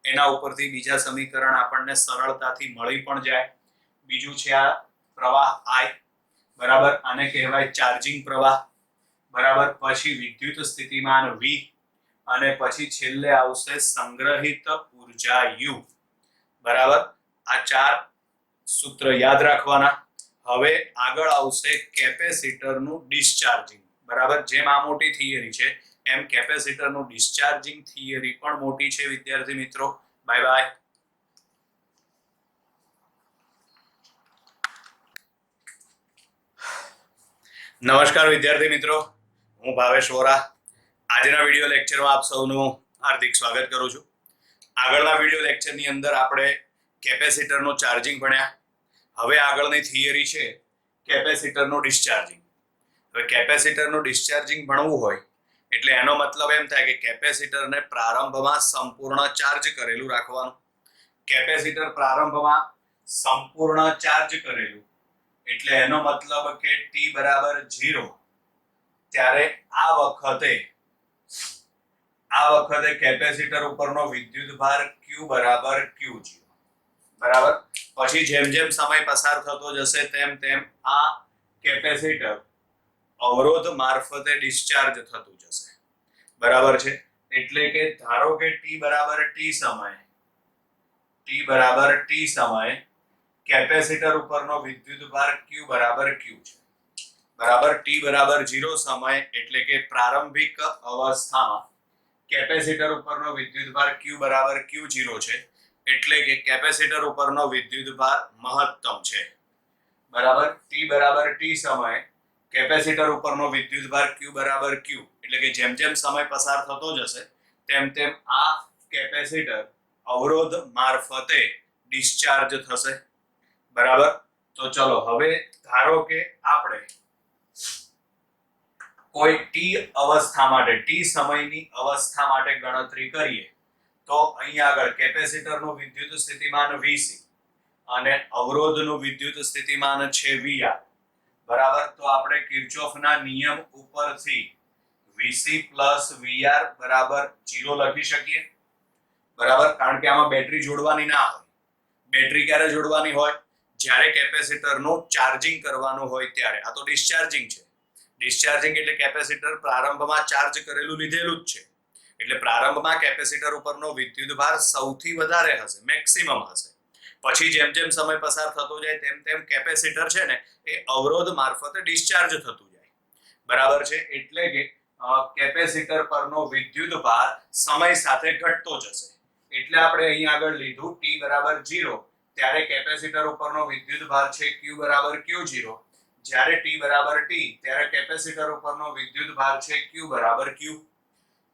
એના ઉપરથી બીજા સમીકરણ આપણને સરળતાથી મળી પણ જાય. બીજું છે આ પ્રવાહ I, બરાબર, આને કહેવાય ચાર્જિંગ પ્રવાહ, બરાબર. પછી વિદ્યુત સ્થિતિમાન V અને પછી છેલ્લે આવશે સંગ્રહિત ઉર્જા U, બરાબર. આ 4 સૂત્ર યાદ રાખવાના. હવે આગળ આવશે કેપેસિટરનું ડિસ્ચાર્જિંગ, બરાબર. જેમ આ મોટી થિયરી છે એમ કેપેસિટરનું ડિસ્ચાર્જિંગ થિયરી પણ મોટી છે વિદ્યાર્થી મિત્રો. Bye bye. નમસ્કાર વિદ્યાર્થી મિત્રો, હું ભાવેશ વોરા. આજના વિડિયો લેક્ચરમાં આપ સૌનું હાર્દિક સ્વાગત કરું છું. આગળના વિડિયો લેક્ચરની અંદર આપણે કેપેસિટરનું ચાર્જિંગ ભણ્યા. હવે આગળની થિયરી છે કેપેસિટરનું ડિસ્ચાર્જિંગ. હવે કેપેસિટરનું ડિસ્ચાર્જિંગ ભણવું હોય એટલે એનો મતલબ એમ થાય કે કેપેસિટરને પ્રારંભમાં સંપૂર્ણ ચાર્જ કરેલું રાખવાનું. કેપેસિટર પ્રારંભમાં સંપૂર્ણ ચાર્જ કરેલું એટલે એનો મતલબ કે t બરાબર 0 ત્યારે આ વખતે કેપેસિટર ઉપરનો વિદ્યુતભાર q બરાબર q0, બરાબર. પછી જેમ જેમ સમય પસાર થતો જશે તેમ તેમ આ કેપેસિટર અવરોધ મારફતે ડિસ્ચાર્જ થતું જશે, બરાબર છે. એટલે કે ધારો કે t બરાબર t સમયે કેપેસિટર ઉપરનો વિદ્યુતભાર q બરાબર q છે, બરાબર. t બરાબર 0 સમય એટલે કે પ્રારંભિક અવસ્થામાં કેપેસિટર ઉપરનો વિદ્યુતભાર q બરાબર q0 છે, એટલે કે કેપેસિટર ઉપરનો વિદ્યુતભાર મહત્તમ છે, બરાબર. t બરાબર t સમયે કેપેસિટર ઉપરનો વિદ્યુતભાર q બરાબર q એટલે કે જેમ જેમ સમય પસાર થતો જશે તેમ તેમ આ કેપેસિટર અવરોધ મારફતે ડિસ્ચાર્જ થશે, બરાબર. તો ચલો હવે ધારો કે આપણે કોઈ t અવસ્થા માટે t સમયની અવસ્થા માટે ગણતરી કરીએ તો અહીં આગળ કેપેસિટરનું વિદ્યુત સ્થિતિમાન Vc અને અવરોધનું વિદ્યુત સ્થિતિમાન છે VR, બરાબર. તો આપણે કિર્ચોફના નિયમ ઉપરથી Vc VR બરાબર 0 લખી શકીએ, બરાબર. કારણ કે આમાં બેટરી જોડવાની ના હોય. બેટરી ક્યારે જોડવાની હોય? જ્યારે કેપેસિટરનું ચાર્જિંગ કરવાનું હોય ત્યારે. આ તો ડિસ્ચાર્જિંગ છે. ડિસ્ચાર્જિંગ એટલે કેપેસિટર પ્રારંભમાં ચાર્જ કરેલું લીધેલું જ છે, એટલે પ્રારંભમાં કેપેસિટર ઉપરનો વિદ્યુતભાર સૌથી વધારે હશે, મેક્સિમમ હશે. પછી જેમ જેમ સમય પસાર થતો જાય તેમ તેમ કેપેસિટર છે ને એ અવરોધ મારફતે ડિસ્ચાર્જ થતું જાય, બરાબર છે. એટલે કે કેપેસિટર પરનો વિદ્યુતભાર સમય સાથે ઘટતો જશે. એટલે આપણે અહીં આગળ લીધું t બરાબર 0 ત્યારે કેપેસિટર ઉપરનો વિદ્યુતભાર છે q બરાબર q0. જ્યારે t બરાબર t ત્યારે કેપેસિટર ઉપરનો વિદ્યુતભાર છે q બરાબર q,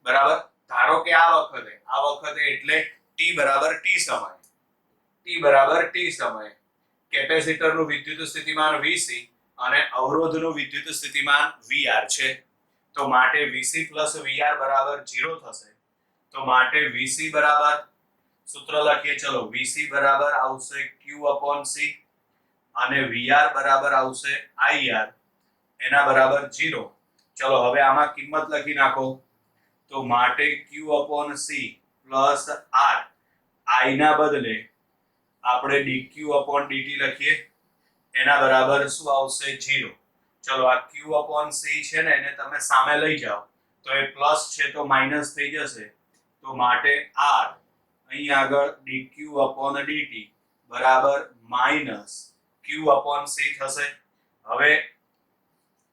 બરાબર. ધારો કે આ વખતે એટલે t બરાબર t સમયે કેપેસિટરનું વિદ્યુત સ્થિતિમાન Vc અને અવરોધનું વિદ્યુત સ્થિતિમાન VR છે. તો માટે Vc VR બરાબર 0 થશે. તો માટે Vc બરાબર સૂત્ર લખીએ, ચલો. Vc બરાબર આવશે q/c અને VR બરાબર આવશે IR, એના બરાબર 0. ચલો હવે આમાં કિંમત લખી નાખો. તો માટે q/c પ્લસ r, I ના બદલે આપણે dq/dt લખીએ, એના બરાબર શું આવશે? 0. ચલો આ q/c છે ને એને તમે સામે લઈ જાઓ તો એ પ્લસ છે તો માઈનસ થઈ જશે. તો માટે r અહીં આગળ dq/dt બરાબર માઈનસ q/c થશે. હવે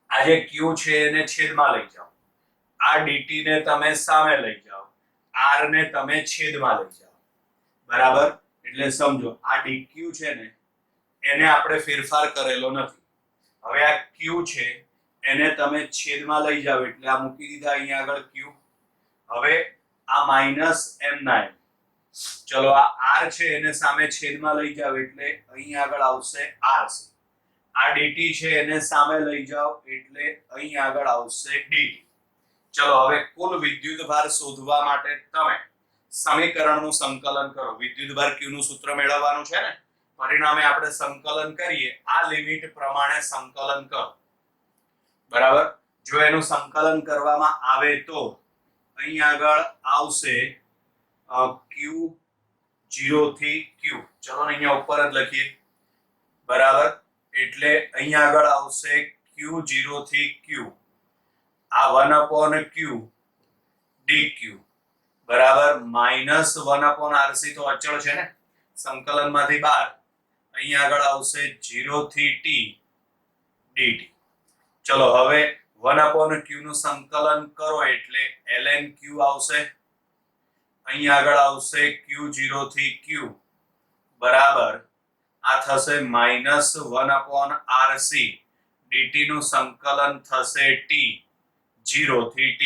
આ જે q છે એને છેદમાં લઈ જાઓ, આ dt ને તમે સામે લઈ જાઓ, r ને તમે છેદમાં લઈ જાઓ, બરાબર. એટલે સમજો આ dq છે ને એને આપણે ફેરફાર કરેલો નથી. હવે આ q છે એને તમે છેદમાં લઈ જાઓ એટલે આ મૂકી દીધા અહીં આગળ q. હવે આ માઈનસ m ના m, ચલો આ r છે એને સામે છેદમાં લઈ જાઓ એટલે અહીં આગળ આવશે rc. આ dt છે એને સામે લઈ જાઓ એટલે અહીં આગળ આવશે dt. ચલો હવે કુલ વિદ્યુતભાર શોધવા માટે તમે સમીકરણનું સંકલન કરો. વિદ્યુતભાર q નું સૂત્ર મેળવવાનું છે ને, પરિણામે આપણે સંકલન કરીએ આ લિમિટ પ્રમાણે સંકલન કરો, બરાબર. જો એનું સંકલન કરવામાં આવે તો અહીં આગળ આવશે q 0 થી q. ચલો ને અહીંયા ઉપર જ લખીએ, બરાબર. એટલે અહીંયા આગળ આવશે q0 થી q, આ 1/q dq, બરાબર, -1/rc તો અચળ છે ને, સંકલનમાંથી બહાર. અહીંયા આગળ આવશે 0 થી t dt. ચલો હવે 1/q નું સંકલન કરો એટલે ln q આવશે. અહીંયા આગળ આવશે q0 થી q, બરાબર, આ થશે -1/rc, dt નું સંકલન થશે t 0 થી t.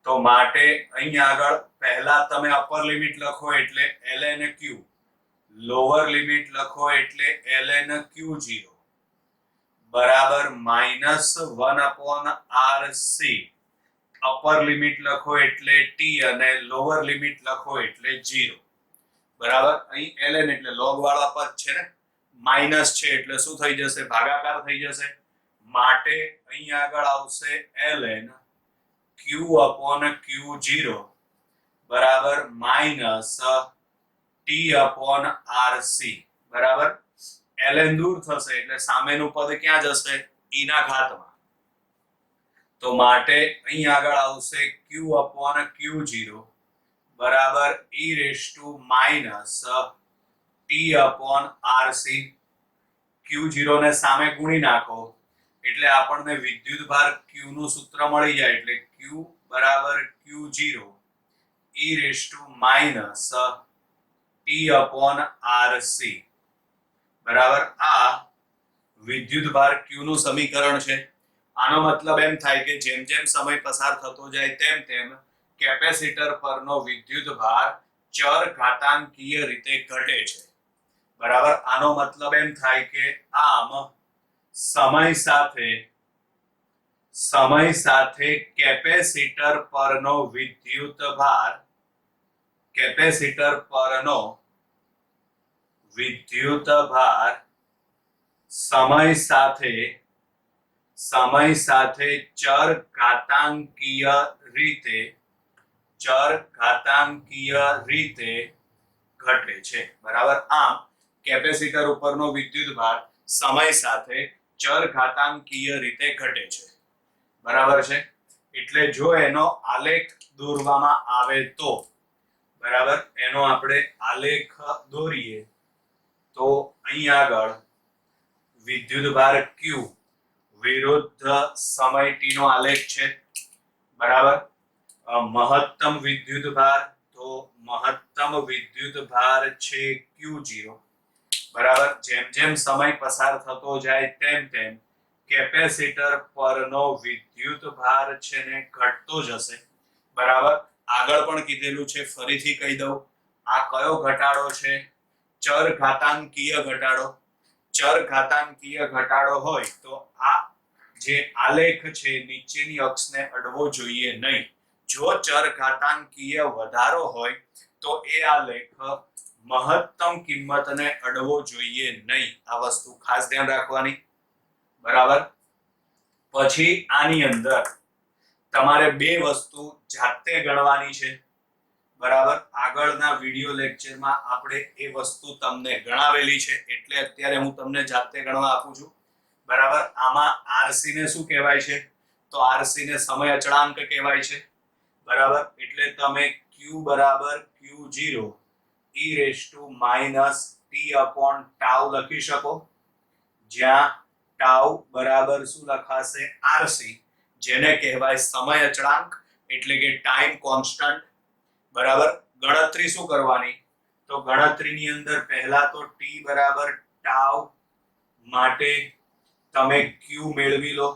તો માટે અહીંયા આગળ પહેલા તમે અપર લિમિટ લખો એટલે ln q, લોઅર લિમિટ લખો એટલે ln q0, બરાબર, -1/rc, અપર લિમિટ લખો એટલે t અને લોઅર લિમિટ લખો એટલે 0, બરાબર. અહીં ln એટલે લોગ વાળા પદ છે ને, માઇનસ છે એટલે શું થઈ જશે, ભાગાકાર થઈ જશે. માટે અહીં આગળ આવશે ln q/q0, બરાબર, -t/rc, બરાબર. ln દૂર થશે એટલે સામેનું પદ ક્યાં જશે, e ના ઘાતમાં. તો માટે અહીં આગળ આવશે q/q0, બરાબર, e⁻t/rc. q0 ને સામે ગુણી નાખો એટલે આપણને વિદ્યુતભાર q નું સૂત્ર મળી જાય. એટલે q બરાબર q0 e⁻t/rc, બરાબર. આ વિદ્યુતભાર q નું સમીકરણ છે. આનો મતલબ એમ થાય કે જેમ જેમ સમય પસાર થતો જાય તેમ તેમ કેપેસિટર પરનો વિદ્યુતભાર ચર ઘાતાંકીય રીતે ઘટે છે, બરાબર. આનો મતલબ એમ થાય કે આમ સમય સાથે કેપેસિટર પરનો વિદ્યુતભાર સમય સાથે ચર ઘાતાંકીય રીતે ઘટે છે, બરાબર. આમ કેપેસિટર ઉપરનો વિદ્યુતભાર સમય સાથે ચર ઘાતાંકીય રીતે ઘટે છે, બરાબર છે. એટલે જો એનો આલેખ દોરવામાં આવે તો, બરાબર, એનો આપણે આલેખ દોરીએ તો અહીં આગળ વિદ્યુતભાર q વિરુદ્ધ સમય t નો આલેખ છે, બરાબર. મહત્તમ વિદ્યુતભાર, તો મહત્તમ વિદ્યુતભાર છે q0, બરાબર. જેમ જેમ સમય પસાર થતો જાય તેમ તેમ કેપેસિટર પરનો વિદ્યુતભાર છે ને ઘટતો જશે, બરાબર. આગળ પણ કીધેલું છે, ફરીથી કહી દઉં, આ કયો ઘટાડો છે, ચર ઘાતાંકીય ઘટાડો. ચર ઘાતાંકીય ઘટાડો હોય તો આ જે આલેખ છે નીચેની અક્ષને અડવો જોઈએ નહીં. જો ચર ઘાતાંકીય વધારો હોય તો એ આલેખ મહત્તમ કિંમતને અડવો જોઈએ નહીં. આ વસ્તુ ખાસ ધ્યાન રાખવાની, બરાબર. પછી આની અંદર તમારે બે વસ્તુ જાતે ગણવાની છે, બરાબર. આગળના વિડિયો લેક્ચરમાં આપણે એ વસ્તુ તમને ગણાવેલી છે એટલે અત્યારે હું તમને જાતે ગણવા આપું છું, બરાબર. આમાં rc ને શું કહેવાય છે, તો rc ને સમય અચળાંક કહેવાય છે, બરાબર. એટલે તમે q બરાબર q0 e⁻t/τ લખી શકો, જ્યાં ટાઉ બરાબર શું લખાશે, rc, જેને કહેવાય સમય અચળાંક એટલે કે ટાઈમ કોન્સ્ટન્ટ, બરાબર. ગણતરી શું કરવાની, તો ગણતરીની અંદર પહેલા તો t બરાબર ટાઉ માટે તમે q મેળવી લો,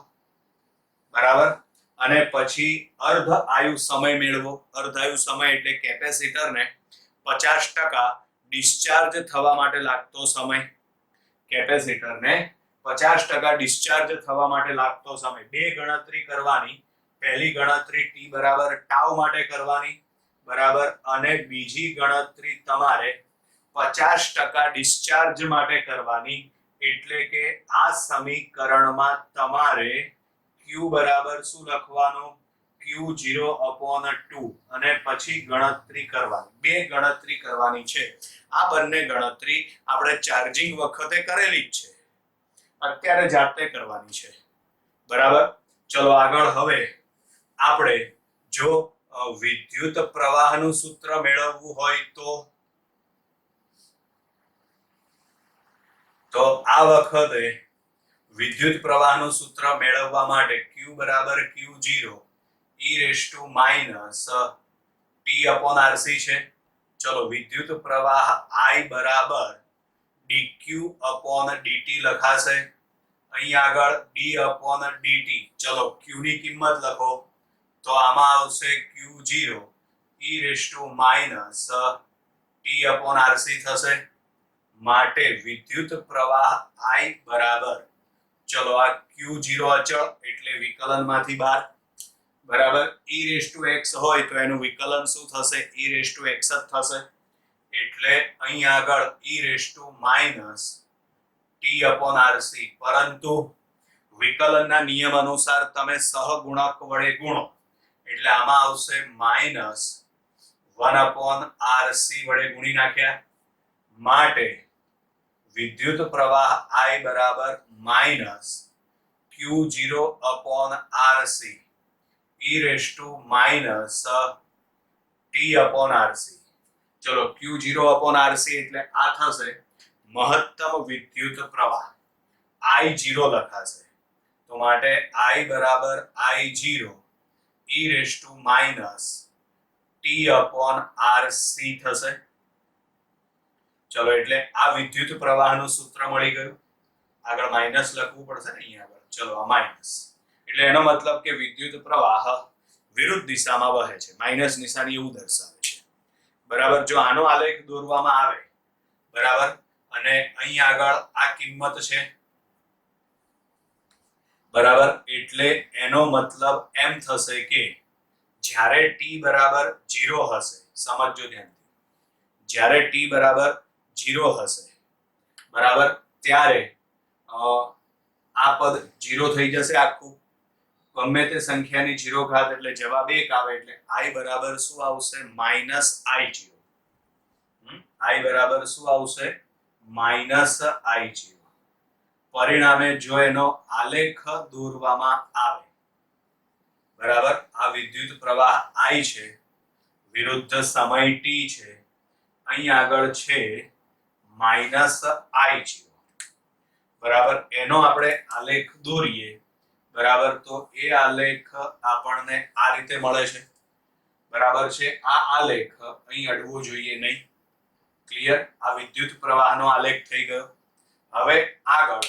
બરાબર. અને પછી અર્ધ આયુ સમય મેળવો. અર્ધ આયુ સમય એટલે કેપેસિટરને 50% ડિસ્ચાર્જ થવા માટે લાગતો સમય. કેપેસિટરને 50% ડિસ્ચાર્જ થવા માટે લાગતો સમય. બે ગણતરી કરવાની. પહેલી ગણતરી t બરાબર ટાઉ માટે કરવાની, બરાબર. અને બીજી ગણતરી તમારે 50% ડિસ્ચાર્જ માટે કરવાની. એટલે કે આ સમીકરણમાં તમારે q બરાબર શું લખવાનું, Q0/2 અને પછી ગણતરી કરવાની, બે ગણતરી કરવાની છે. આ બંને ગણતરી આપણે ચાર્જિંગ વખતે કરેલી જ છે, અત્યારે જાતે કરવાની છે. બરાબર. ચલો આગળ. હવે આપણે જો વિદ્યુત પ્રવાહનું સૂત્ર મેળવવું હોય તો આ વખતે વિદ્યુત પ્રવાહનું સૂત્ર મેળવવા માટે Q બરાબર Q0 e−t/RC છે. ચલો વિદ્યુત પ્રવાહ I બરાબર dq/dt લખાશે. અહીં આગળ d/dt. ચલો Q ની કિંમત લખો તો આમાં આવશે Q0 e−t/RC થશે. માટે વિદ્યુત પ્રવાહ I બરાબર, ચલો આ Q0 અચળ એટલે વિકલનમાંથી બહાર, બરાબર. e⁻x હોય તો એનું વિકલન શું થશે? e⁻x જ થશે. એટલે અહીં આગળ e−t/RC, પરંતુ વિકલનના નિયમ અનુસાર તમે સહગુણક વડે ગુણો એટલે આમાં આવશે -1/RC વડે ગુણી નાખ્યા. માટે વિદ્યુત પ્રવાહ I બરાબર -Q0/RC e⁻t/RC. ચલો Q0/RC એટલે આ થશે મહત્તમ વિદ્યુત પ્રવાહ, I0 લખાશે. તો માટે I બરાબર I0 e⁻t/RC થશે. ચલો એટલે આ વિદ્યુત પ્રવાહનું સૂત્ર મળી ગયું. આગળ માઈનસ લખવું પડશે ને અહીંયા આગળ. ચલો આ માઈનસ એટલે એનો મતલબ કે વિદ્યુત પ્રવાહ વિરુદ્ધ દિશામાં વહે છે. માઈનસ નિશાની એવું દર્શાવે છે. બરાબર. જો આનો આલેખ દોરવામાં આવે, બરાબર, અને અહીં આગળ આ કિંમત છે, બરાબર, એટલે એનો મતલબ એમ થશે કે જ્યારે t બરાબર 0 હશે, સમજજો ધ્યાનથી, જ્યારે t બરાબર 0 હશે, બરાબર, ત્યારે આ પદ 0 થઈ જશે આખું. ગમે તે સંખ્યાની 0 ઘાત એટલે જવાબ 1 આવે એટલે I બરાબર શું આવશે? -I0. I બરાબર શું આવશે? -I0. પરિણામે જો એનો આલેખ દોરવામાં આવે, બરાબર, આ વિદ્યુત પ્રવાહ I છે, વિરુદ્ધ સમય t છે, અહીં આગળ છે -I0, બરાબર. એનો આપણે આલેખ દોરીએ, બરાબર, તો એ આલેખ આપણને આ રીતે મળે છે, બરાબર છે. આ આલેખ અહીં અડવો જોઈએ નહીં. ક્લિયર? આ વિદ્યુત પ્રવાહનો આલેખ થઈ ગયો. હવે આગળ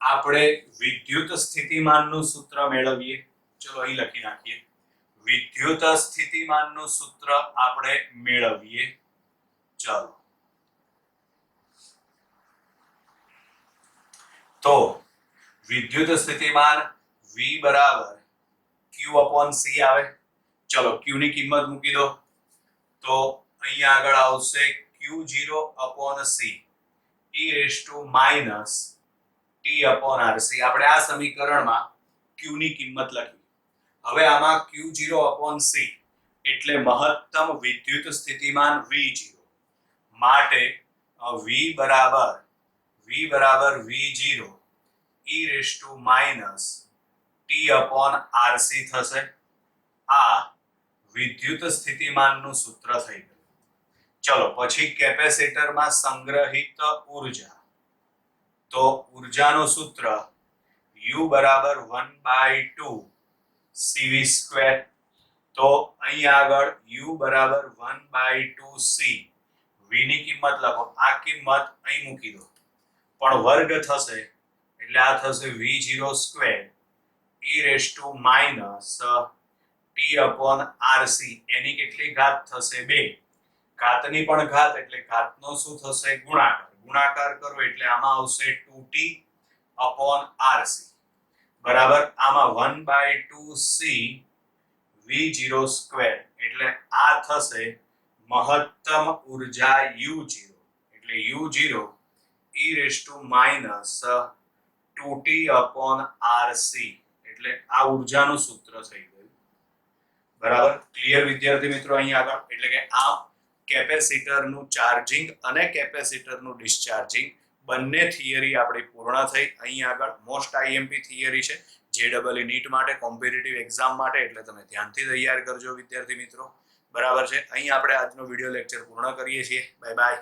આપણે વિદ્યુત સ્થિતિમાનનું સૂત્ર મેળવીએ. ચલો અહીં લખી નાખીએ. વિદ્યુત સ્થિતિમાનનું સૂત્ર આપણે મેળવીએ. ચલો તો વિદ્યુત સ્થિતિમાન V બરાબર Q/C આવે. ચલો Q ની કિંમત મૂકી દો તો અહીં આગળ આવશે Q0/C e⁻t/RC. આપણે આ સમીકરણમાં Q ની કિંમત લખી. હવે આમાં Q0/C એટલે મહત્તમ વિદ્યુત સ્થિતિમાન V0. માટે V બરાબર V0 e⁻t/RC થશે. આ વિદ્યુત સ્થિતિમાનનું સૂત્ર થઈ ગયું. ચલો પછી કેપેસિટરમાં સંગ્રહિત ઊર્જા. તો ઊર્જાનું સૂત્ર U બરાબર 1/2 CV². તો અહીં આગળ U બરાબર 1/2 C. V ની કિંમત લખો. આ કિંમત અહીં મૂકી દો, પણ વર્ગ થશે એટલે આ થશે V0² e⁻t/RC. એની કેટલી ઘાત થશે? 2. ઘાતની પણ ઘાત એટલે ઘાતનો શું થશે? ગુણાકાર. ગુણાકાર કરો એટલે આમાં આવશે 2t/RC, બરાબર. આમાં 1/2 C V0² એટલે આ થશે મહત્તમ ઊર્જા U0. એટલે U0 e⁻2t/RC. એટલે આ ઊર્જાનું સૂત્ર થઈ ગયું. બરાબર, ક્લિયર વિદ્યાર્થી મિત્રો? અહીં આગળ એટલે કે આ કેપેસિટરનું ચાર્જિંગ અને કેપેસિટરનું ડિસ્ચાર્જિંગ બંને થિયરી આપણી પૂર્ણ થઈ. અહીં આગળ મોસ્ટ આઈએમપી થિયરી છે JEE નીટ માટે, કોમ્પિટિટિવ એક્ઝામ માટે, એટલે તમે ધ્યાનથી તૈયાર કરજો વિદ્યાર્થી મિત્રો. બરાબર છે. અહીં આપણે આજનો વિડીયો લેક્ચર પૂર્ણ કરીએ છીએ. Bye bye.